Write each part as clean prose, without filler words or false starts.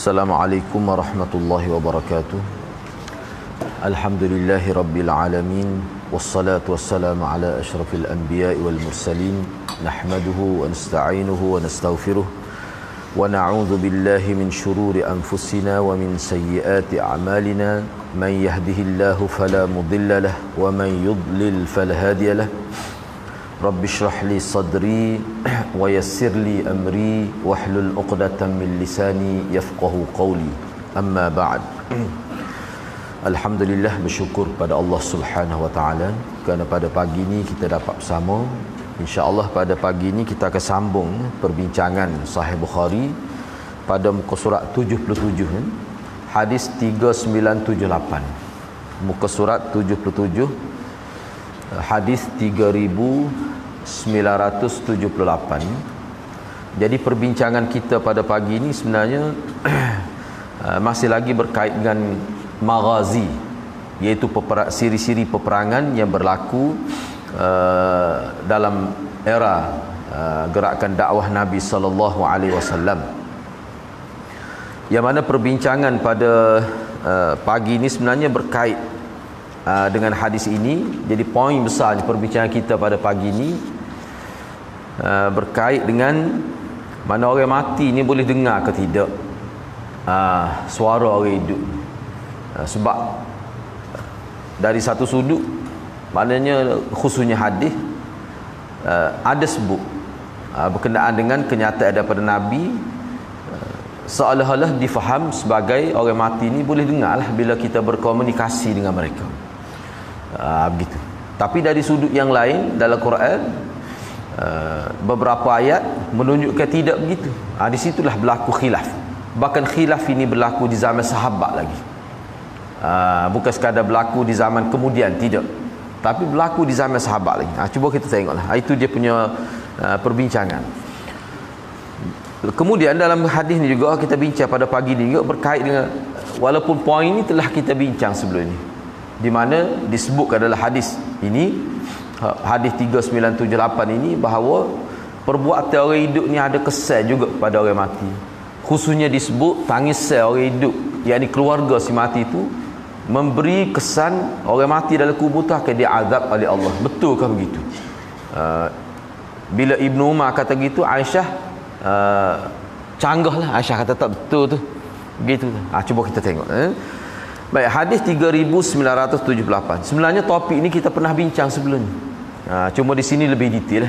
Assalamualaikum warahmatullahi wabarakatuh. Alhamdulillahi rabbil alamin. Wassalatu wassalamu ala asyrafil anbiya'i wal mursalin. Nahmaduhu wa nasta'inuhu wa nastaghfiruh. Wa na'udzu billahi min syururi anfusina wa min sayyiati a'malina. Man yahdihillahu fala mudilla lahu wa man yudlil fala hadiya lahu. Rabbi shrah li sadri wa yassir li amri wahlul 'uqdatam min lisani yafqahu qawli. Amma ba'd. Alhamdulillah, bersyukur pada Allah Subhanahu wa taala kerana pada pagi ini kita dapat bersama. Insya-Allah pada pagi ini kita akan sambung perbincangan Sahih Bukhari pada muka surat 77, hadis 3978. Muka surat 77, hadis 3978. Jadi perbincangan kita pada pagi ini sebenarnya masih lagi berkait dengan maghazi, iaitu siri-siri peperangan yang berlaku dalam era gerakan dakwah Nabi sallallahu alaihi wasallam. Yang mana perbincangan pada pagi ini sebenarnya berkait dengan hadis ini. Jadi poin besar perbincangan kita pada pagi ini berkait dengan mana orang mati ni boleh dengar ke tidak suara orang hidup. Sebab dari satu sudut, maknanya khususnya hadis ada sebut berkenaan dengan kenyataan daripada Nabi, seolah-olah difaham sebagai orang mati ni boleh dengar lah bila kita berkomunikasi dengan mereka. Begitu. Tapi dari sudut yang lain dalam Quran, beberapa ayat menunjukkan tidak begitu. Di situlah berlaku khilaf. Bahkan khilaf ini berlaku di zaman sahabat lagi. Bukan sekadar berlaku di zaman kemudian, tidak, tapi berlaku di zaman sahabat lagi. Cuba kita tengoklah. Itu dia punya perbincangan. Kemudian dalam hadis ni juga kita bincang pada pagi ni juga berkait dengan, walaupun poin ini telah kita bincang sebelum ini, di mana disebutkan dalam hadis ini, hadis 3978 ini, bahawa perbuatan orang hidup ni ada kesan juga pada orang mati. Khususnya disebut tangisan orang hidup, yakni keluarga si mati itu memberi kesan orang mati dalam kubur tu akan diazab oleh Allah. Betulkah begitu? Bila Ibnu Umar kata gitu, Aisyah canggahlah. Aisyah kata tak betul tu, begitu. Cuba kita tengok. Baik, hadis 3978. Sebenarnya topik ni kita pernah bincang sebelum ni. Cuma di sini lebih detail.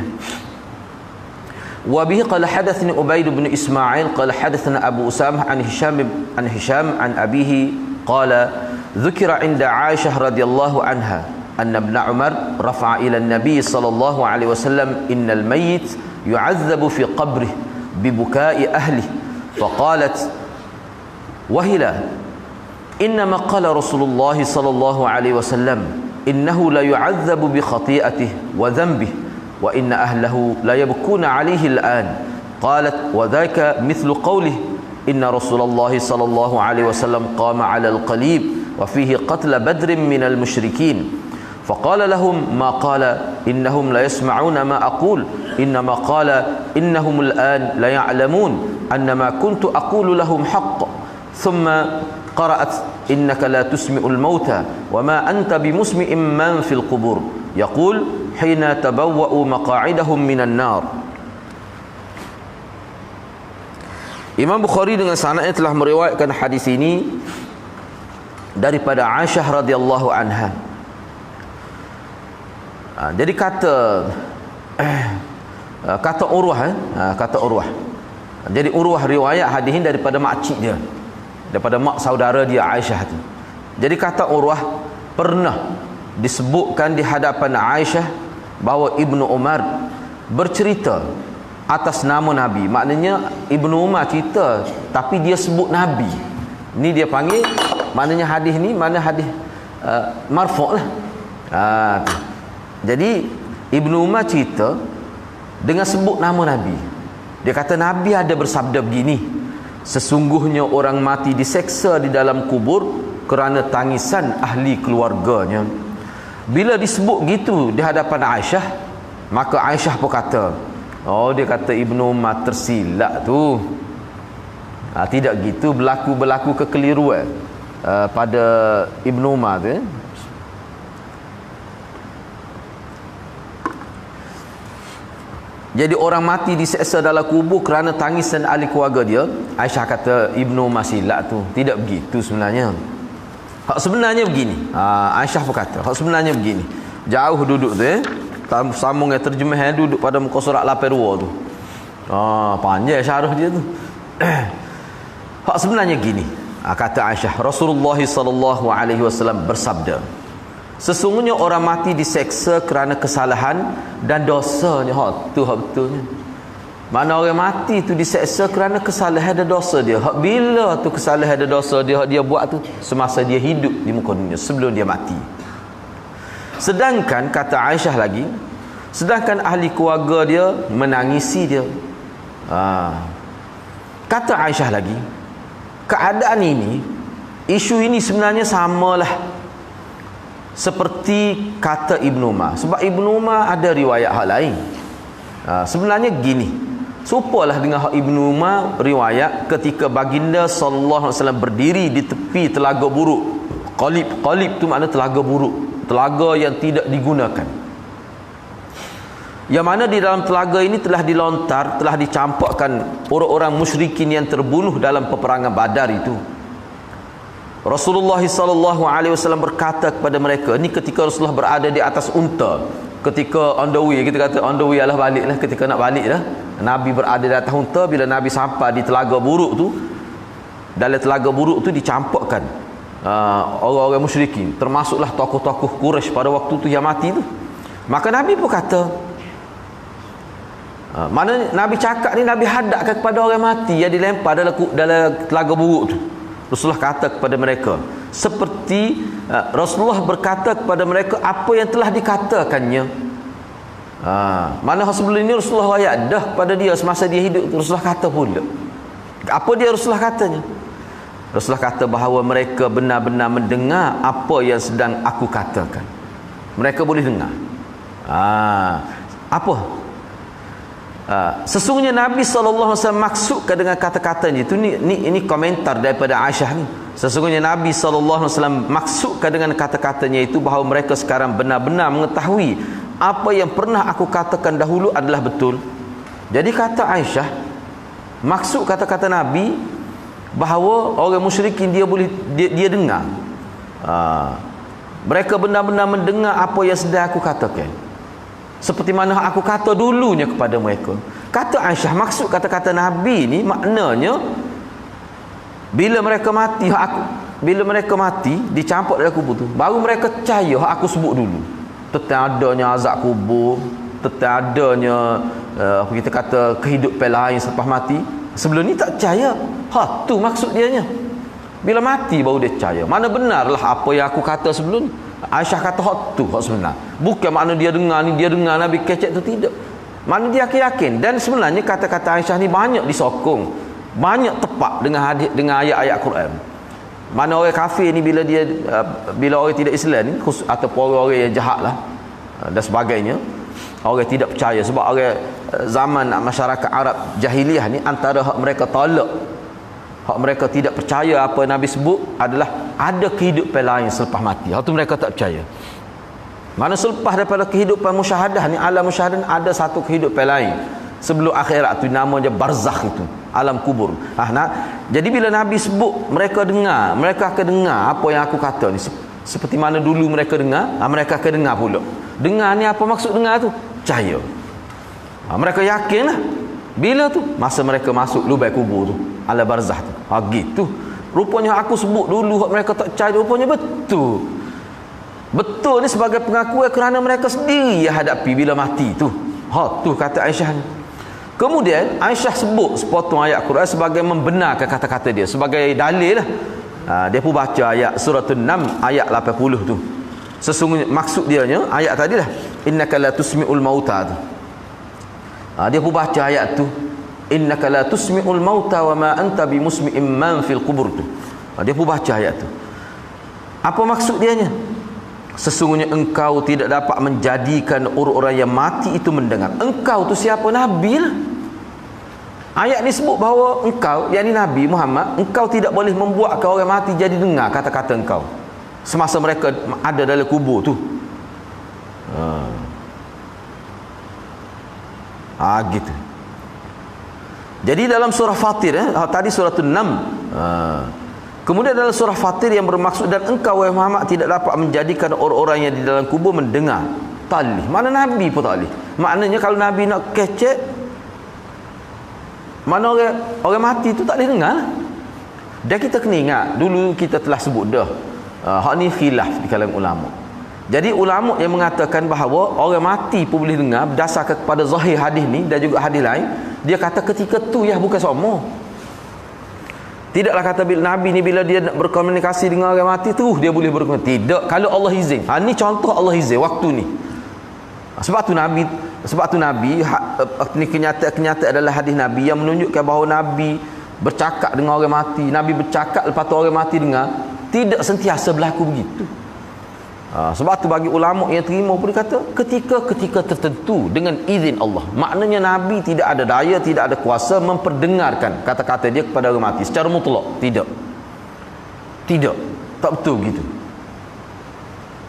Wa bihi qala hadatsani Ubaid bin Ismail qala hadatsana Abu Usamah an Hisham an abihi qala dzukira 'inda Aisyah radhiyallahu anha anna ibn Umar rafa'a ila an-nabi sallallahu alaihi wasallam innal mayyit yu'adzabu fi qabrihi bi buka'i ahlihi faqalat wahila innama qala Rasulullah sallallahu alaihi wasallam innahu la yu'adzabu bi khati'atihi wa dhanbihi wa inna ahlahu la yabkuna 'alaihi al-an qalat wa dhaka mithlu qawlihi inna Rasulullah sallallahu alaihi wasallam qama 'ala al-qalib wa fihi qatl badr min al-musyrikin faqala lahum ma qala innahum la yasma'una ma aqul innama qala innahum al-an la ya'lamun annama kuntu aqulu lahum haqq thumma qara'at innaka la tusmi'ul mauta wa ma anta bimusmi'in man fil qubur yaqul hina tabawwa'u maqa'idahum minan nar. Imam Bukhari dengan sanadnya telah meriwayatkan hadis ini daripada Aisyah radhiyallahu anha. Jadi kata Urwah, kata Urwah. Jadi Urwah riwayat hadis ini daripada makcik dia, daripada mak saudara dia Aisyah tu. Jadi kata Urwah, pernah disebutkan di hadapan Aisyah bahawa Ibnu Umar bercerita atas nama Nabi. Maknanya Ibnu Umar cerita tapi dia sebut Nabi. Ni dia panggil, maknanya hadis ni mana hadis marfu' lah. Jadi Ibnu Umar cerita dengan sebut nama Nabi. Dia kata Nabi ada bersabda begini, sesungguhnya orang mati diseksa di dalam kubur kerana tangisan ahli keluarganya. Bila disebut gitu di hadapan Aisyah, maka Aisyah pun kata, oh, dia kata Ibnu Umar tersilap tu. Tidak gitu, berlaku kekeliruan pada Ibnu Umar tu. Jadi orang mati diseksa dalam kubur kerana tangisan ahli keluarga dia. Aisyah kata Ibnu Umar silap tu. Tidak begitu sebenarnya. Hak sebenarnya begini. Aisyah berkata, hak sebenarnya begini. Jauh duduk tu sambung yang terjemah duduk pada muka surat 82 tu. Panjang syarah dia tu. Hak sebenarnya gini. Kata Aisyah, Rasulullah sallallahu alaihi wasallam bersabda, sesungguhnya orang mati diseksa kerana kesalahan dan dosanya. Tu hak betulnya. Mana orang mati tu diseksa kerana kesalahan dan dosa dia. Hak bila tu kesalahan dan dosa dia hak dia buat tu semasa dia hidup di muka dunia, sebelum dia mati. Sedangkan kata Aisyah lagi, sedangkan ahli keluarga dia menangisi dia. Kata Aisyah lagi, keadaan ini, isu ini sebenarnya samalah seperti kata Ibnu Umar. Sebab Ibnu Umar ada riwayat hal lain. Sebenarnya gini, serupalah dengan hak Ibnu Umar riwayat ketika baginda sallallahu alaihi wasallam berdiri di tepi telaga buruk. Qalib tu makna telaga buruk, telaga yang tidak digunakan. Yang mana di dalam telaga ini telah dicampakkan orang-orang musyrikin yang terbunuh dalam peperangan Badar itu. Rasulullah sallallahu alaihi wasallam berkata kepada mereka, ini ketika Rasulullah berada di atas unta, ketika on the way, kita kata on the way adalah baliklah, ketika nak balik dah, Nabi berada di atas unta. Bila Nabi sampai di telaga buruk tu, dalam telaga buruk tu dicampakkan orang-orang musyrikin, termasuklah tokoh-tokoh Quraisy pada waktu tu yang mati tu. Maka Nabi pun kata, mana Nabi cakap ni, Nabi hadapkan kepada orang mati yang dilempar dalam telaga buruk tu. Rasulullah kata kepada mereka seperti Rasulullah berkata kepada mereka apa yang telah dikatakannya. Mana sebelum ini Rasulullah ayat dah kepada dia semasa dia hidup, Rasulullah kata pula. Apa dia Rasulullah katanya? Rasulullah kata bahawa mereka benar-benar mendengar apa yang sedang aku katakan. Mereka boleh dengar. Apa? Sesungguhnya Nabi SAW maksudkan dengan kata-katanya itu, ini komentar daripada Aisyah ni. Sesungguhnya Nabi SAW maksudkan dengan kata-katanya itu bahawa mereka sekarang benar-benar mengetahui apa yang pernah aku katakan dahulu adalah betul. Jadi kata Aisyah, maksud kata-kata Nabi bahawa orang musyrikin dia dengar. Mereka benar-benar mendengar apa yang sedang aku katakan, seperti mana aku kata dulunya kepada mereka. Kata Aisyah, maksud kata-kata Nabi ni maknanya bila mereka mati dicampak dalam kubur tu, baru mereka percaya aku sebut dulu, tentang adanya azab kubur, tentang adanya kita kata kehidupan lain selepas mati. Sebelum ni tak percaya. Tu maksud dianya. Bila mati baru dia percaya. Mana benarlah apa yang aku kata sebelum ni. Aisyah kata hak sebenar. Bukan makna dia dengar Nabi kecek tu, tidak. Makna dia yakin. Dan sebenarnya kata-kata Aisyah ni banyak disokong, banyak tepat dengan ayat-ayat Quran. Mana orang kafir ni bila orang tidak Islam ni, ataupun orang yang jahat lah dan sebagainya, orang tidak percaya. Sebab orang zaman masyarakat Arab jahiliah ni, antara hak mereka tolak, hak mereka tidak percaya apa Nabi sebut adalah ada kehidupan lain selepas mati. Hak tu mereka tak percaya. Mana selepas daripada kehidupan musyahadah ni, alam musyahadah ada satu kehidupan lain sebelum akhirat tu, namanya barzakh, itu alam kubur. Jadi bila Nabi sebut, mereka akan dengar apa yang aku kata ni, seperti mana dulu mereka dengar, mereka akan dengar pula. Dengar ni apa maksud dengar tu? Percaya. Mereka yakinlah. Bila tu? Masa mereka masuk lubang kubur tu, alam barzakh tu. Gitu. Rupanya aku sebut dulu, mereka tak percaya, rupanya betul. Betul ni sebagai pengakuan kerana mereka sendiri yang hadapi bila mati tu. Tu kata Aisyah ni. Kemudian Aisyah sebut sepotong ayat Quran sebagai membenarkan kata-kata dia, sebagai dalil lah. Dia pun baca ayat surah An-Naml ayat 80 tu. Sesungguhnya maksud dianya ayat tadi lah, innaka la tusmi'ul mauta tu. Dia pun baca ayat tu, innaka la tusmi'ul mauta wa ma anta bimusmi'in man fil qubur tu. Dia pun baca ayat tu. Apa maksud dianya? Sesungguhnya engkau tidak dapat menjadikan orang-orang yang mati itu mendengar. Engkau tu siapa? Nabi lah. Ayat ni sebut bahawa engkau, yakni Nabi Muhammad, engkau tidak boleh membuatkan orang mati jadi dengar kata-kata engkau semasa mereka ada dalam kubur tu. Gitu. Jadi dalam surah Fatir, tadi surah 6. Kemudian dalam surah Fatir yang bermaksud, dan engkau wahai Muhammad tidak dapat menjadikan orang-orang yang di dalam kubur mendengar. Tak boleh. Mana Nabi pun tak boleh. Maknanya kalau Nabi nak kecek, mana orang mati tu tak boleh dengar. Dan kita kena ingat, dulu kita telah sebut dah, hak ni khilaf di kalangan ulama. Jadi ulama yang mengatakan bahawa orang mati pun boleh dengar berdasarkan kepada zahir hadis ni dan juga hadis lain, dia kata ketika tu ya bukan sama. Tidaklah kata bila Nabi ni bila dia nak berkomunikasi dengan orang mati terus dia boleh berkomunikasi. Tidak, kalau Allah izin. Ni contoh Allah izin waktu ni. Sebab tu Nabi ni kenyataan adalah hadis Nabi yang menunjukkan bahawa Nabi bercakap dengan orang mati, Nabi bercakap lepas tu orang mati dengar, tidak sentiasa berlaku begitu. Sebab tu bagi ulama yang terima pun dia kata ketika tertentu dengan izin Allah. Maknanya Nabi tidak ada daya, tidak ada kuasa memperdengarkan kata-kata dia kepada orang mati secara mutlak. Tidak, tak betul begitu.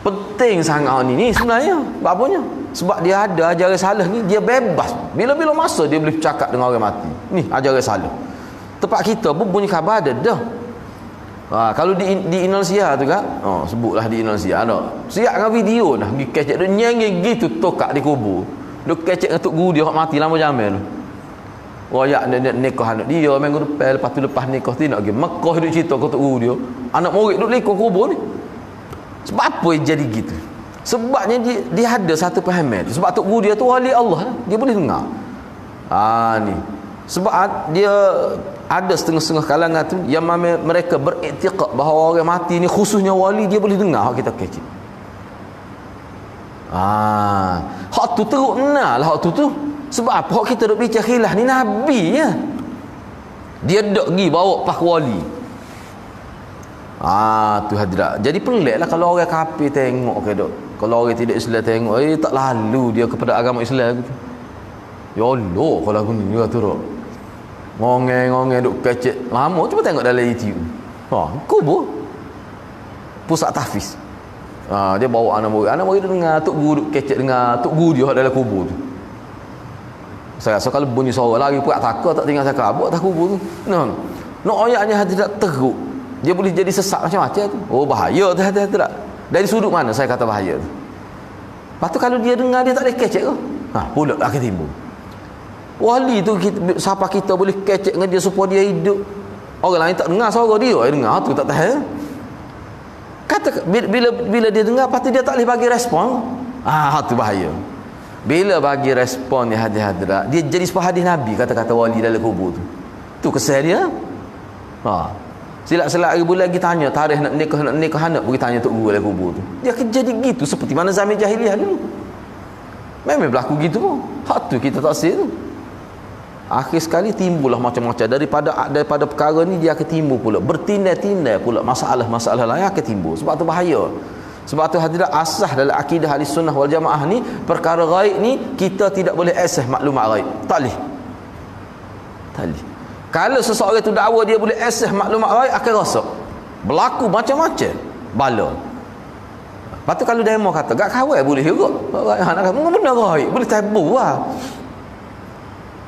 Penting sangat ni sebenarnya. Apanya? Sebab dia ada ajaran salah ni, dia bebas bila-bila masa dia boleh bercakap dengan orang mati. Ni ajaran salah. Tempat kita pun bunyi khabar ada dah. Kalau di Indonesia tu kan, sebutlah di Indonesia ada. Siap dengan video dah, pergi kecek dia nyengeng gitu tokak di kubur. Dia kecek dengan tok guru dia hak mati lama jamal tu. Royak nikah anak dia minggu depan, lepas tu lepas nikah tu nak pergi Mekah duk cerita ke tok guru dia. Anak murid duk likut kubur ni. Sebab apa jadi gitu? Sebabnya dia ada satu pahaman. Sebab tok guru dia tu wali Allah, dia boleh dengar. Ni. Sebab dia ada setengah-setengah kalangan tu yang mereka beriktikad bahawa orang mati ni khususnya wali dia boleh dengar hak kita kecil. Hak tu teruk benar lah hak tu. Sebab apa hak kita duk bincang khilaf ni Nabi ya. Dia dak pergi bawa pas wali. Tu hadirat. Jadi peliklah kalau orang kafir tengok ke dok. Kalau orang tidak Islam tengok, tak lalu dia kepada agama Islam gitu. Ya Allah kalau aku ni dia tu dok. Ngongeng duk kecek lama, cuba tengok dalam YouTube. Kubur pusat tahfiz. Dia bawa anak murid dengar tok guru duk kecek dengar tok guru dia dalam kubur tu. Saya rasa kalau bunyi suara lagi puak takut tak tinggal cakap buat tak kubur tu. No ayatnya tidak teruk. Dia boleh jadi sesat macam-macam tu. Bahaya tu hati-hati. Dari sudut mana saya kata bahaya tu? Lepas tu kalau dia dengar dia tak boleh kecek ke? Pula akan timbul. Wali tu siapa kita boleh kecek dengan dia supaya dia hidup. Orang lain tak dengar suara dia, dengar tu tak tahu. Kata bila dia dengar lepas tu dia tak boleh bagi respon. Tu bahaya. Bila bagi respon ni hadis-hadirat, dia jadi sebuah hadis Nabi kata-kata wali dalam kubur tu. Tu kesal dia. Silap-silap hari bulan lagi tanya tarikh nak nikah anak pergi tanya tok guru dalam kubur tu. Dia akan jadi gitu seperti mana zaman jahiliah dulu. Memang berlaku gitu pun. Hak tu kita tak sih tu. Akhir sekali timbullah macam-macam daripada perkara ni dia akan timbul pula bertindai-tindai pula masalah-masalah lain akan timbul. Sebab tu bahaya. Sebab tu hadirat asas dalam akidah ahli sunnah wal jamaah ni perkara ghaib ni kita tidak boleh access maklumat ghaib. Tak boleh. Kalau seseorang tu dakwa dia boleh access maklumat ghaib akan rosak. Berlaku macam-macam bala. Lepas tu kalau demo kata gak kawal boleh juga. Nak kata benar ghaib boleh tabu lah.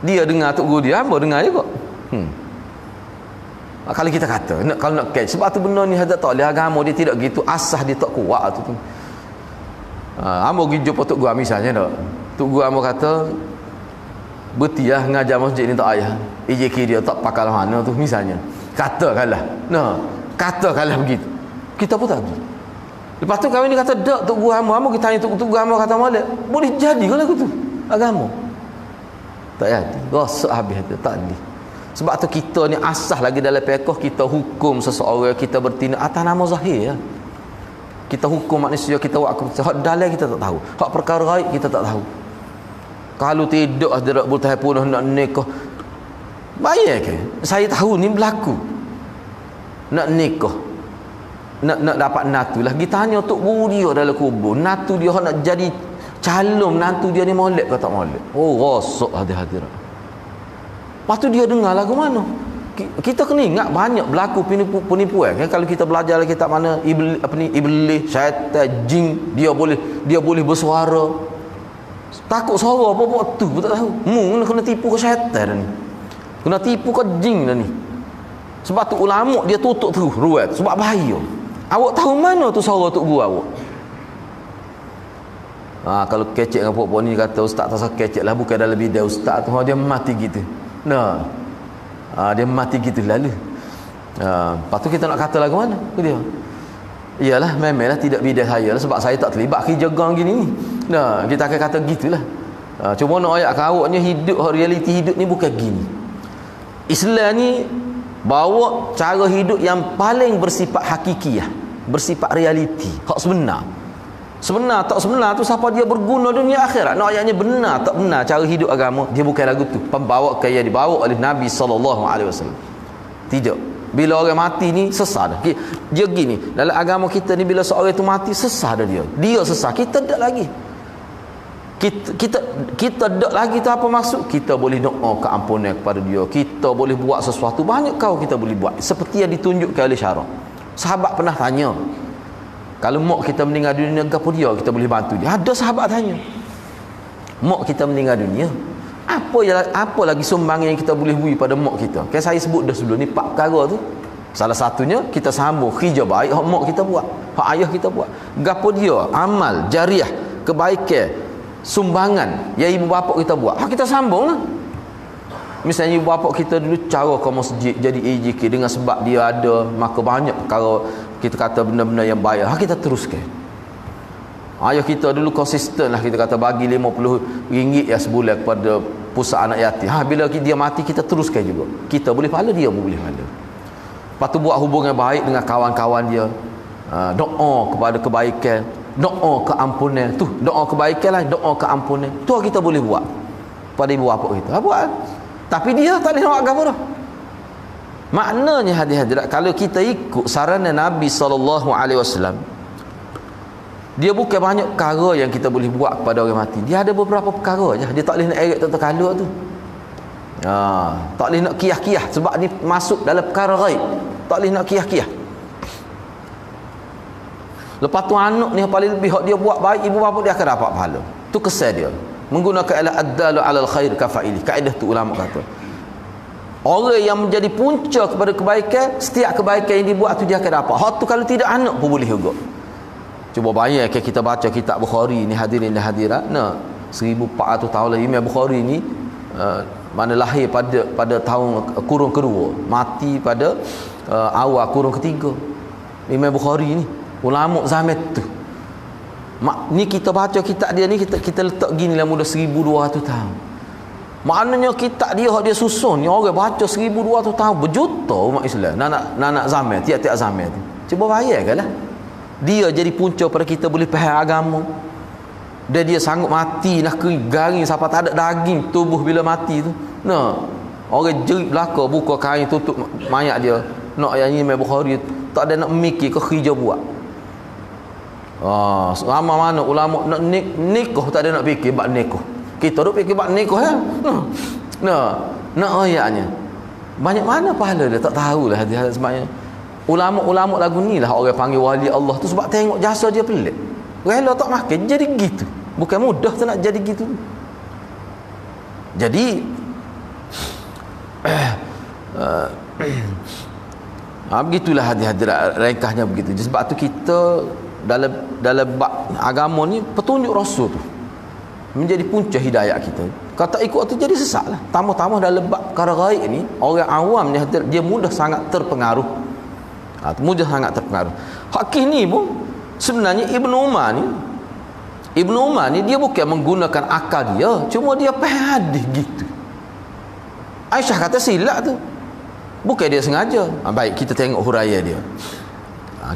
Dia dengar tok guru dia, hamba dengar juga. Kalau kita kata kalau nak catch, sebab tu benda ni hadat tak boleh agama dia tidak gitu, asas dia tak kuat tu. Hamba pergi jumpa tok guru misalnya dak. Tok guru hamba kata bertiah ngajar masjid ni tak payah. IJK dia tak pakal mana tu misalnya. Katakanlah. Katakanlah begitu. Kita pun tak pergi. Lepas tu kami ni kata dak tok guru hamba kita tanya tok guru hamba kata molek. Boleh jadi ke lagu tu? Agama. Tak jadi. Rosak habis tu. Tak boleh. Sebab tu kita ni asas lagi dalam fiqh kita hukum seseorang kita bertindak atas nama zahir ya. Kita hukum manusia kita buat hak dalam kita tak tahu. Hak perkara ghaib kita tak tahu. Kalau tidak ada boleh punah nak nikah. Bayar ke? Saya tahu ni berlaku. Nak nikah. Nak dapat natu lah. Kita tanya tok guru dia dalam kubur. Natu dia nak jadi calon nantu dia ni molek ke tak molek? Rosak hadirat. Lepas tu dia dengar lagu mana. Kita kena ingat banyak berlaku penipuan kan. Kalau kita belajar kitab mana iblis, syaitan, jin, dia boleh bersuara. Takut suara apa buat tu pun tak tahu. Kena tipu ke syaitan ni. Kena tipu ke jin dah ni. Sebab tu ulama dia tutup terus ruat sebab bahaya. Awak tahu mana tu suara tok guru awak? Kalau kecek dengan puak-puak ni kata ustaz tak usah kecek lah, bukan dalam bidang ustaz tu dia mati gitu. Dia mati gitu lalu. Lepas tu kita nak kata lagu mana ke dia? Iyalah memanglah tidak bidang saya lah, sebab saya tak terlibat kerja gang gini ni. Kita akan kata gitulah. Cuma nak ayat awaknya hidup, realiti hidup ni bukan gini. Islam ni bawa cara hidup yang paling bersifat hakikiyah, bersifat realiti, hak sebenar. Sebenar tak sebenar tu siapa dia berguna dunia akhirat. Nak ayatnya benar tak benar cara hidup agama, dia bukan lagu tu pembawa yang dibawa oleh Nabi SAW. Tidak. Bila orang mati ni sesat dah. Dia gini, dalam agama kita ni bila seorang itu mati sesat dah dia. Dia sesat, kita tak lagi. Kita tak lagi tu apa maksud? Kita boleh doa keampunan kepada dia. Kita boleh buat sesuatu banyak kita boleh buat. Seperti yang ditunjukkan oleh syarak. Sahabat pernah tanya, kalau mak kita meninggal dunia, apa dia kita boleh bantu dia? Ada sahabat tanya, mak kita meninggal dunia, apa lagi sumbangan yang kita boleh beri pada mak kita? Kan saya sebut dah sebelum ni 4 perkara tu. Salah satunya kita sambung kerja baik hak mak kita buat, hak ayah kita buat. Gapo dia? Amal jariah, kebaikan, sumbangan yang ibu bapa kita buat, hak kita sambunglah. Misalnya ibu bapa kita dulu cara ke masjid jadi EJK dengan sebab dia ada, maka banyak perkara kita kata benda-benda yang baik, kita teruskan. Ayah kita dulu konsisten lah, kita kata bagi RM50 ya sebulan kepada pusat anak yatim. Bila dia mati kita teruskan juga. Kita boleh pahala, dia pun boleh pahala. Lepas tu buat hubungan baik dengan kawan-kawan dia. Doa kepada kebaikan, doa keampunan. Tu doa kebaikan lah, doa keampunan. Tu kita boleh buat pada ibu bapa kita. Buat. Tapi dia tak boleh nak agama dah. Maknanya hadirat, kalau kita ikut saranan Nabi SAW, dia bukan banyak perkara yang kita boleh buat kepada orang mati. Dia ada beberapa perkara je. Dia tak boleh nak eret tentang kaluk tu. Tak boleh nak kiyah-kiyah sebab ni masuk dalam perkara ghaib. Tak boleh nak kiyah-kiyah. Lepas tu anak ni paling lebih hak dia buat baik, ibu bapa dia akan dapat pahala. Tu kesan dia. Menggunakan ad-dalu 'alal khair kafa'ili. Kaedah tu ulama kata. Orang yang menjadi punca kepada kebaikan, setiap kebaikan yang dibuat tu dia akan dapat. Hak tu kalau tidak anak pun boleh juga. Cuba bayangkan kita baca kitab Bukhari ni hadirin dan hadirat. 1400 tahun lagi Imam Bukhari ni mana lahir pada tahun kurun kedua, mati pada awal kurun ketiga. Imam Bukhari ni ulama zaman tu. Ni kita baca kitab dia ni, kita letak gini lah mudah 1200 tahun. Maknanya kitab dia dia susun ni orang baca 1200 tahun, berjuta umat Islam nak zaman, tiap-tiap zaman tu. Cuba bayangkanlah. Dia jadi punca pada kita boleh faham agama. Dan dia sanggup mati nak garing sampai tak ada daging tubuh bila mati tu. Orang jerit belaka buka kain tutup mayat dia. Nak yang Imam Bukhari tak ada nak mikir ke kerja buat. Selama mana ulama nak nikah tak ada nak fikir bab nikah. Kita duk fikir bab nikah ya. Nak ayatnya. Banyak mana pahala dia tak tahulah hati-hati sebenarnya. Ulama-ulama lagu ni lah orang panggil wali Allah tu sebab tengok jasa dia pelik. Rela tak makan jadi gitu. Bukan mudah tu nak jadi gitu. Jadi begitulah hadirat ringkasnya begitu. Sebab tu kita dalam bab agama ni petunjuk Rasul tu menjadi punca hidayah kita. Kata ikut tu jadi sesatlah. Tambah-tambah dalam bab perkara ghaib ni orang awam ni dia mudah sangat terpengaruh. Mudah sangat terpengaruh. Hakih ni pun sebenarnya Ibnu Umar ni dia bukan menggunakan akal dia, cuma dia faham hadis gitu. Aisyah kata silap tu. Bukan dia sengaja. Baik, kita tengok huraian dia.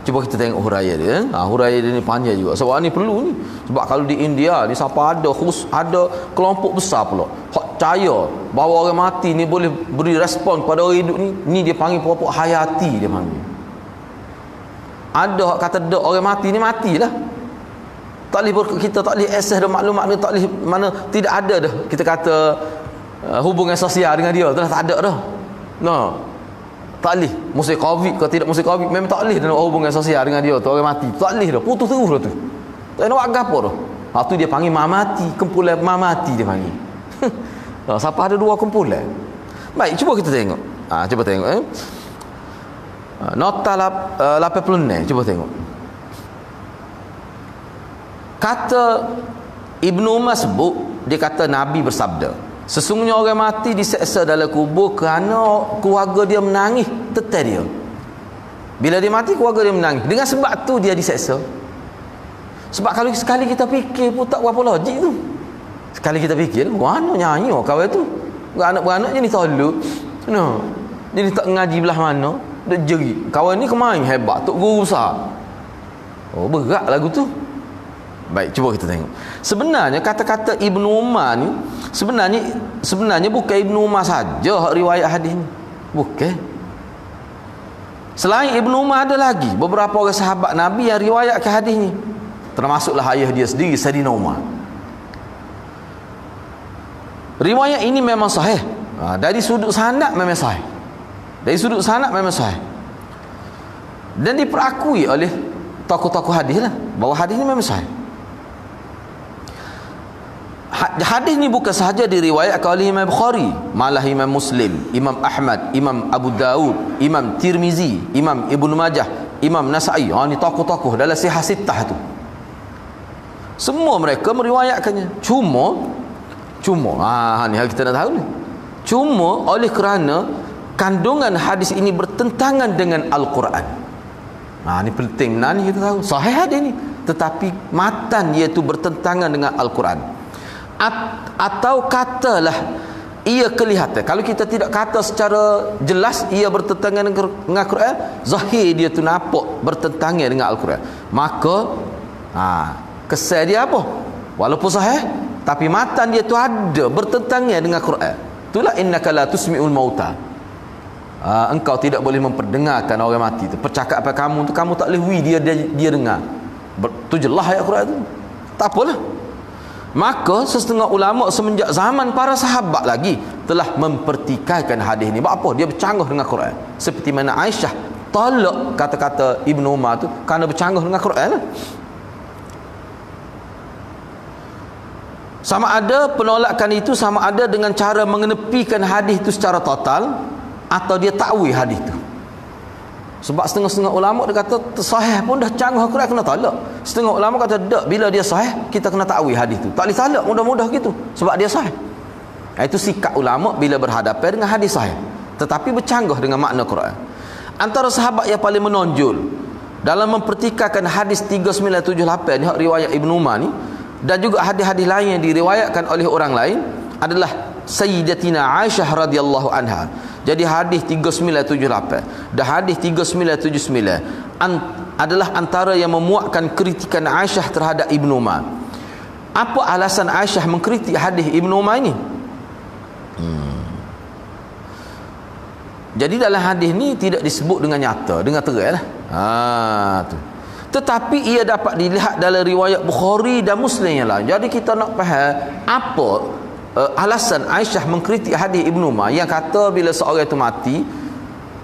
Cuba kita tengok huraian dia. Huraian dia ni panjang juga. Sebab ni perlu ni. Sebab kalau di India ni siapa ada kelompok besar pula hak percaya bahawa orang mati ni boleh beri respon pada orang hidup ni dia panggil pokok hayati dia panggil. Ada hak kata dak orang mati ni matilah. Tak boleh kita tak boleh akses dah maklumat ni, tak boleh mana tidak ada dah kita kata hubungan sosial dengan dia tu dah tak ada dah. No. Tak boleh. Musim Covid ke tidak musim Covid memang tak boleh dalam hubungan sosial dengan dia tu orang mati. Tak boleh dah. Putus terus dah tu. Tak nak buat apa dah. Ha tu dia panggil mamati, kumpulan mamati dia panggil. Siapa ada dua kumpulan. Baik, cuba kita tengok. Cuba tengok nota 86 cuba tengok. Kata Ibnu Umar sebut, dia kata Nabi bersabda, sesungguhnya orang mati diseksa dalam kubur kerana keluarga dia menangis tetai dia. Bila dia mati keluarga dia menangis. Dengan sebab tu dia diseksa. Sebab kalau sekali kita fikir pun tak berapa logik tu. Sekali kita fikir, mana nyanyi kawan tu? Beranak-beranak je ni tolak. No. Jadi tak ngaji belah mana? Dia jerit. Kawan ni kemain hebat, tok guru besar. Oh, berat lagu tu. Baik, cuba kita tengok. Sebenarnya kata-kata Ibnu Umar ni sebenarnya bukan Ibnu Umar saja hak riwayat hadis ni. Bukan. Selain Ibnu Umar ada lagi beberapa orang sahabat Nabi yang riwayatkan hadis ni. Termasuklah ayah dia sendiri Sayyidina Umar. Riwayat ini memang sahih. Dari sudut sanad memang sahih. Dari sudut sanad memang sahih. Dan diperakui oleh tokoh-tokoh hadis lah bahawa hadis ni memang sahih. Hadis ni bukan sahaja diriwayatkan oleh Imam Bukhari, malah Imam Muslim, Imam Ahmad, Imam Abu Daud, Imam Tirmizi, Imam Ibnu Majah, Imam Nasa'i. Ni tokoh-tokoh dalam Sihah Sittah tu. Semua mereka meriwayatkannya. Cuma ni hal kita nak tahu ni. Cuma oleh kerana kandungan hadis ini bertentangan dengan Al-Quran. Ni penting benar ni kita tahu. Sahih hadis ni, tetapi matan iaitu bertentangan dengan Al-Quran. Atau katalah ia kelihatan. Kalau kita tidak kata secara jelas ia bertentangan dengan Al-Quran, zahir dia tu nampak bertentangan dengan Al-Quran, maka kesan dia apa? Walaupun sahih, tapi matan dia tu ada bertentangan dengan Al-Quran. Itulah innaka la tusmi'ul mauta. Engkau tidak boleh memperdengarkan orang mati tu. Percakapan kamu tu kamu tak boleh dia dengar. Tu jelas ayat Quran tu. Tak apalah. Maka setengah ulama semenjak zaman para sahabat lagi telah mempertikaikan hadis ni. Sebab apa? Dia bercanggah dengan Quran. Seperti mana Aisyah tolak kata-kata Ibnu Umar tu kerana bercanggah dengan Quran lah. Sama ada penolakan itu sama ada dengan cara mengenepikan hadis itu secara total, atau dia takwil hadis tu. Sebab setengah-setengah ulama dia kata sahih pun dah canggah Quran kena tolak. Setengah ulama kata tak, bila dia sahih kita kena takwil hadis tu. Tak boleh tolak mudah-mudah gitu sebab dia sahih. Itu sikap ulama bila berhadapan dengan hadis sahih tetapi bercanggah dengan makna Quran. Antara sahabat yang paling menonjol dalam mempertikaikan hadis 3978 ni hak riwayat Ibnu Umar ni, dan juga hadis-hadis lain yang diriwayatkan oleh orang lain, adalah Sayyidatina Aisyah radhiyallahu anha. Jadi hadis 3978 dan hadis 3979 adalah antara yang memuatkan kritikan Aisyah terhadap Ibnu Umar. Apa alasan Aisyah mengkritik hadis Ibnu Umar ini? Jadi dalam hadis ni tidak disebut dengan nyata, dengan terang lah. Tu. Tetapi ia dapat dilihat dalam riwayat Bukhari dan Muslim yang lain. Jadi kita nak faham apa alasan Aisyah mengkritik hadis Ibnu Umar yang kata bila seorang itu mati,